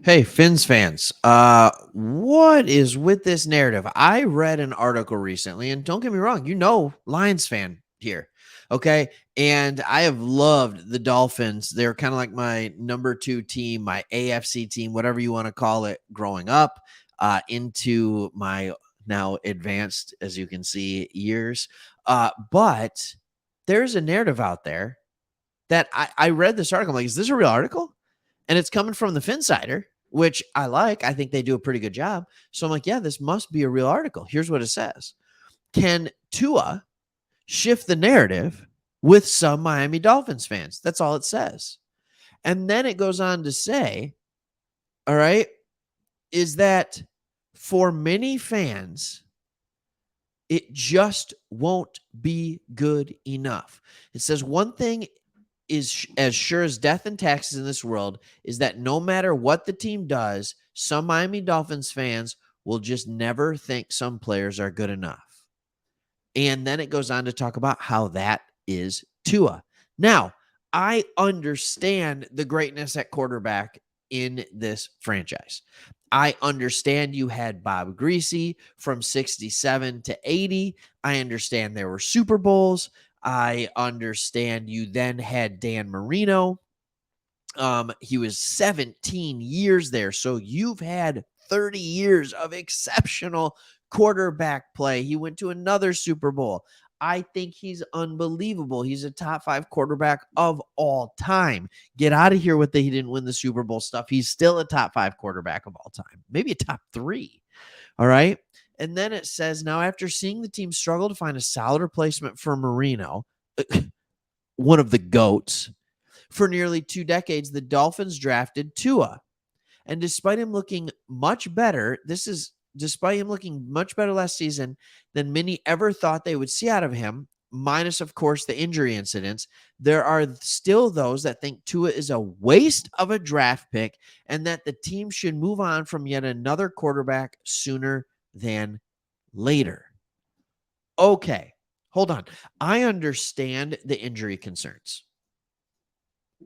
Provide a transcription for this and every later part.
Hey, Finns fans, what is with this narrative? I read an article recently, and don't get me wrong, Lions fan here, okay? And I have loved the Dolphins. They're kind of like my number two team, my AFC team, whatever you want to call it, growing up into my now advanced, as you can see, years. But there's a narrative out there that I read this article. I'm like, is this a real article? And it's coming from the Finsider, which I like. I think they do a pretty good job. So I'm like, yeah, this must be a real article. Here's what it says. Can Tua shift the narrative with some Miami Dolphins fans? That's all it says. And then it goes on to say, all right, is that for many fans, it just won't be good enough. It says one thing is as sure as death and taxes in this world is that no matter what the team does, some Miami Dolphins fans will just never think some players are good enough. And then it goes on to talk about how that is Tua. Now, I understand the greatness at quarterback in this franchise. I understand you had Bob Greasy from 67 to 80. I understand there were Super Bowls. I understand you then had Dan Marino. He was 17 years there. So you've had 30 years of exceptional quarterback play. He went to another Super Bowl. I think he's unbelievable. He's a top 5 quarterback of all time. Get out of here with the he didn't win the Super Bowl stuff. He's still a top 5 quarterback of all time, maybe a top 3. All right. And then it says, now after seeing the team struggle to find a solid replacement for Marino, one of the GOATs, for nearly 2 decades, the Dolphins drafted Tua. And despite him looking much better, despite him looking much better last season than many ever thought they would see out of him, minus, of course, the injury incidents, there are still those that think Tua is a waste of a draft pick and that the team should move on from yet another quarterback sooner than later. Okay, hold on. I understand the injury concerns.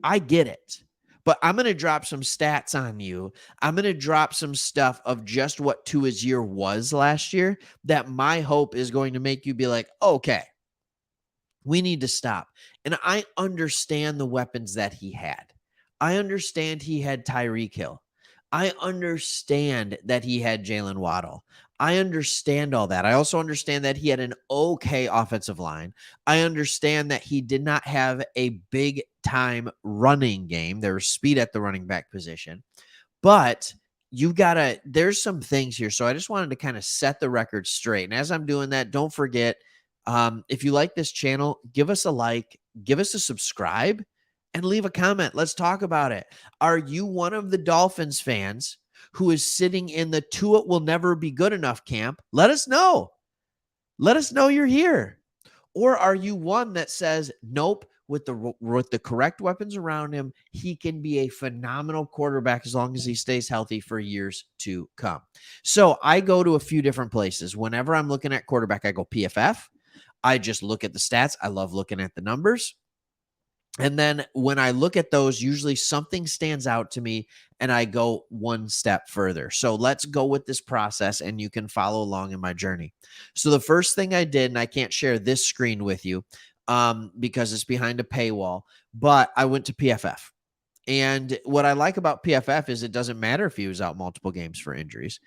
I get it. But I'm going to drop some stats on you. I'm going to drop some stuff of just what Tua's year was last year that my hope is going to make you be like, okay, we need to stop. And I understand the weapons that he had. I understand he had Tyreek Hill. I understand that he had Jalen Waddle. I understand all that. I also understand that he had an okay offensive line. I understand that he did not have a big time running game. There was speed at the running back position. But there's some things here. So I just wanted to kind of set the record straight. And as I'm doing that, don't forget, if you like this channel, give us a like, give us a subscribe, and leave a comment. Let's talk about it. Are you one of the Dolphins fans who is sitting in the Tua will never be good enough camp? Let us know. Let us know you're here. Or are you one that says, nope, with the correct weapons around him, he can be a phenomenal quarterback as long as he stays healthy for years to come? So I go to a few different places. Whenever I'm looking at quarterback, I go PFF. I just look at the stats. I love looking at the numbers. And then when I look at those, usually something stands out to me and I go one step further. So let's go with this process and you can follow along in my journey. So the first thing I did, and I can't share this screen with you because it's behind a paywall, but I went to PFF. And what I like about PFF is it doesn't matter if he was out multiple games for injuries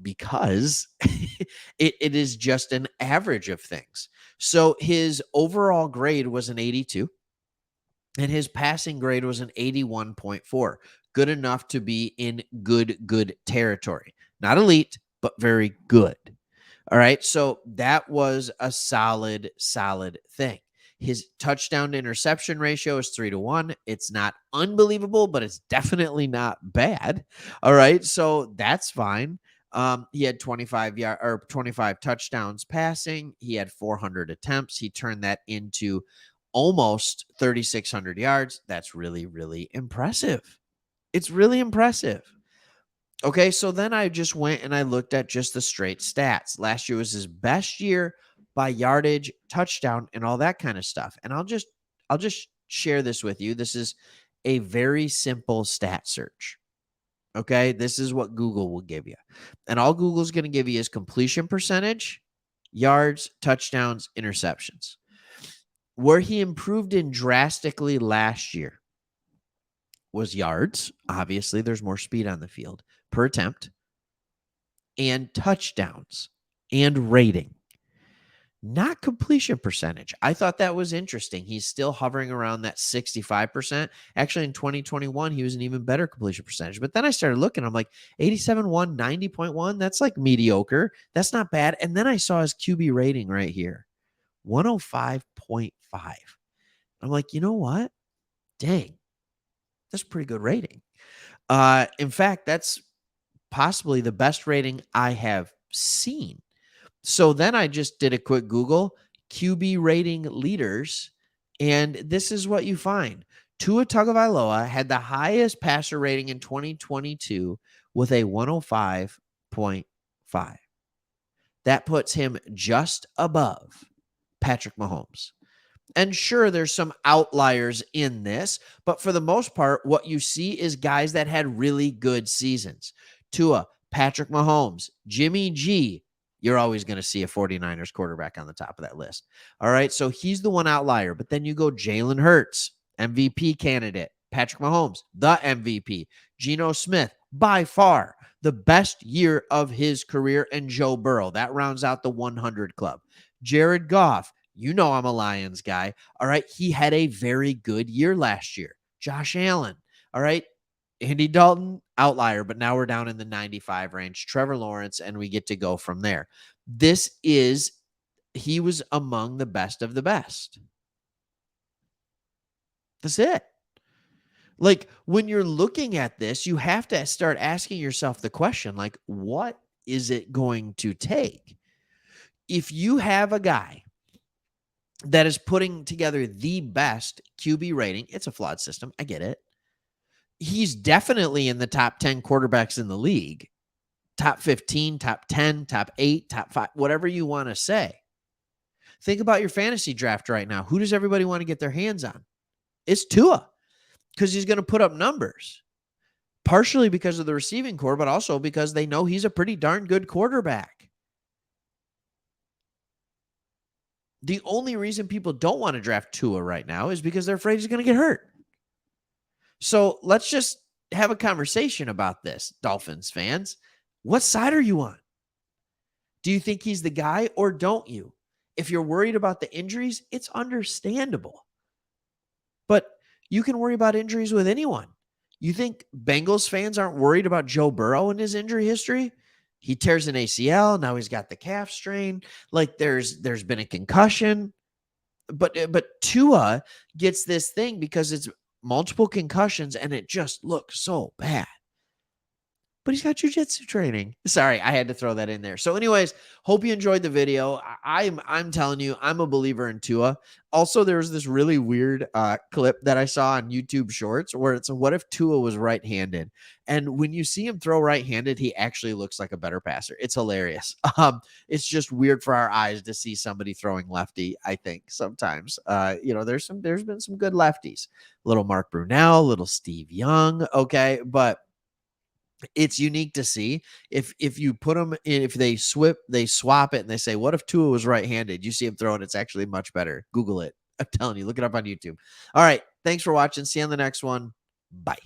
because it is just an average of things. So his overall grade was an 82 and his passing grade was an 81.4. Good enough to be in good territory. Not elite, but very good. All right. So that was a solid thing. His touchdown to interception ratio is 3-1. It's not unbelievable, but it's definitely not bad. All right. So that's fine. He had 25 touchdowns passing. He had 400 attempts. He turned that into almost 3,600 yards. That's really impressive. It's really impressive. Okay, so then I just went and I looked at just the straight stats. Last year was his best year by yardage, touchdown, and all that kind of stuff. And I'll just share this with you. This is a very simple stat search. Okay. This is what Google will give you. And all Google's going to give you is completion percentage, yards, touchdowns, interceptions. Where he improved in drastically last year was yards. Obviously, there's more speed on the field per attempt, and touchdowns and rating, not completion percentage. I thought that was interesting. He's still hovering around that 65%. Actually, in 2021, he was an even better completion percentage. But then I started looking, I'm like 87.1, 90.1. That's like mediocre. That's not bad. And then I saw his QB rating right here, 105.5. I'm like, you know what? Dang, that's a pretty good rating. In fact, that's possibly the best rating I have seen. So then I just did a quick Google QB rating leaders, and this is what you find. Tua Tagovailoa had the highest passer rating in 2022 with a 105.5. That puts him just above Patrick Mahomes. And sure, there's some outliers in this, but for the most part, what you see is guys that had really good seasons. Tua, Patrick Mahomes, Jimmy G. You're always going to see a 49ers quarterback on the top of that list. All right. So he's the one outlier. But then you go Jalen Hurts, MVP candidate. Patrick Mahomes, the MVP. Geno Smith, by far the best year of his career. And Joe Burrow. That rounds out the 100 club. Jared Goff. You know I'm a Lions guy. All right. He had a very good year last year. Josh Allen. All right. Andy Dalton, outlier, but now we're down in the 95 range. Trevor Lawrence, and we get to go from there. He was among the best of the best. That's it. Like, when you're looking at this, you have to start asking yourself the question, like, what is it going to take? If you have a guy that is putting together the best QB rating, it's a flawed system. I get it. He's definitely in the top 10 quarterbacks in the league, top 15, top 10, top 8, top 5, whatever you want to say. Think about your fantasy draft right now. Who does everybody want to get their hands on? It's Tua, because he's going to put up numbers, partially because of the receiving core, but also because they know he's a pretty darn good quarterback. The only reason people don't want to draft Tua right now is because they're afraid he's going to get hurt. So let's just have a conversation about this, Dolphins fans. What side are you on? Do you think he's the guy or don't you? If you're worried about the injuries, it's understandable. But you can worry about injuries with anyone. You think Bengals fans aren't worried about Joe Burrow and his injury history? He tears an ACL. Now he's got the calf strain. Like there's been a concussion. But Tua gets this thing because it's multiple concussions and it just looks so bad. But he's got jiu-jitsu training. Sorry, I had to throw that in there. So anyways, hope you enjoyed the video. I'm telling you, I'm a believer in Tua. Also, there was this really weird clip that I saw on YouTube Shorts where it's what if Tua was right-handed? And when you see him throw right-handed, he actually looks like a better passer. It's hilarious. It's just weird for our eyes to see somebody throwing lefty, I think, sometimes. There's been some good lefties. Little Mark Brunell, little Steve Young, okay? But it's unique to see if you put them in, if they swap it and they say, what if Tua was right-handed? You see him throw it. It's actually much better. Google it. I'm telling you, look it up on YouTube. All right. Thanks for watching. See you on the next one. Bye.